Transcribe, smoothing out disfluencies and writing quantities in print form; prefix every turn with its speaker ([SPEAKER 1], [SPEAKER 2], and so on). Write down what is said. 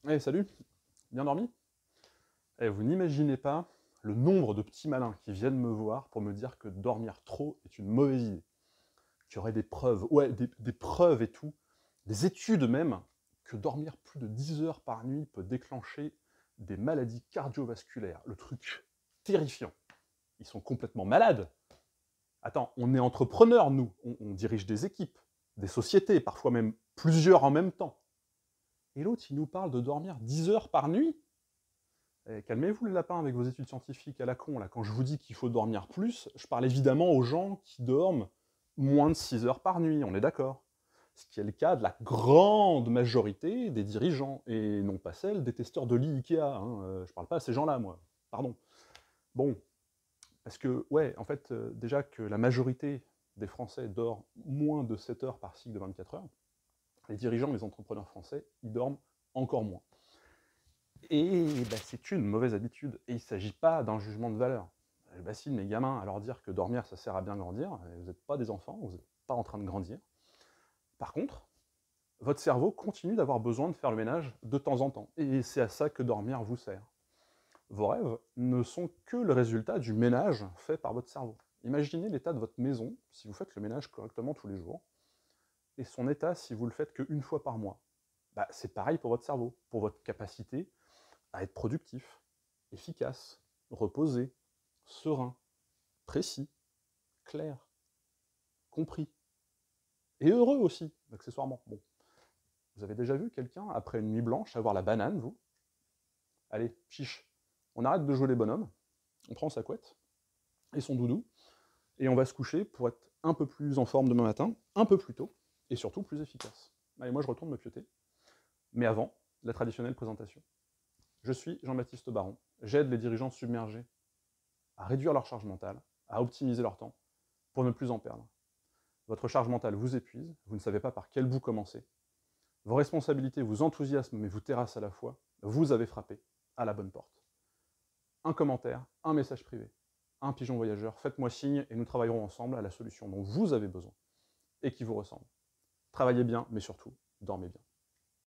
[SPEAKER 1] Hey, salut, bien dormi? Eh, vous n'imaginez pas le nombre de petits malins qui viennent me voir pour me dire que dormir trop est une mauvaise idée. Qu'il y aurait des preuves, ouais, des preuves et tout, des études même, que dormir plus de 10 heures par nuit peut déclencher des maladies cardiovasculaires. Le truc terrifiant. Ils sont complètement malades. Attends, on est entrepreneurs, nous. On dirige des équipes, des sociétés, parfois même plusieurs en même temps. Et l'autre, il nous parle de dormir 10 heures par nuit. Eh, calmez-vous les lapins avec vos études scientifiques à la con. Là. Quand je vous dis qu'il faut dormir plus, je parle évidemment aux gens qui dorment moins de 6 heures par nuit, on est d'accord. Ce qui est le cas de la grande majorité des dirigeants, et non pas celle des testeurs de lit Ikea. Hein. Je parle pas à ces gens-là, moi. Pardon. Bon, parce que, ouais, en fait, déjà que la majorité des Français dort moins de 7 heures par cycle de 24 heures, les dirigeants, les entrepreneurs français, ils dorment encore moins. Et bah, c'est une mauvaise habitude. Et il ne s'agit pas d'un jugement de valeur. Je bassine mes gamins à leur dire que dormir, ça sert à bien grandir. Vous n'êtes pas des enfants, vous n'êtes pas en train de grandir. Par contre, votre cerveau continue d'avoir besoin de faire le ménage de temps en temps. Et c'est à ça que dormir vous sert. Vos rêves ne sont que le résultat du ménage fait par votre cerveau. Imaginez l'état de votre maison si vous faites le ménage correctement tous les jours, et son état si vous le faites qu'une fois par mois. Bah, c'est pareil pour votre cerveau, pour votre capacité à être productif, efficace, reposé, serein, précis, clair, compris. Et heureux aussi, accessoirement. Bon, vous avez déjà vu quelqu'un, après une nuit blanche, avoir la banane, vous? Allez, chiche, on arrête de jouer les bonhommes, on prend sa couette et son doudou, et on va se coucher pour être un peu plus en forme demain matin, un peu plus tôt, et surtout plus efficace. Allez, moi je retourne me pioter. Mais avant, la traditionnelle présentation. Je suis Jean-Baptiste Baron, j'aide les dirigeants submergés à réduire leur charge mentale, à optimiser leur temps, pour ne plus en perdre. Votre charge mentale vous épuise, vous ne savez pas par quel bout commencer. Vos responsabilités vous enthousiasment mais vous terrassent à la fois. Vous avez frappé à la bonne porte. Un commentaire, un message privé, un pigeon voyageur, faites-moi signe et nous travaillerons ensemble à la solution dont vous avez besoin et qui vous ressemble. Travaillez bien, mais surtout, dormez bien.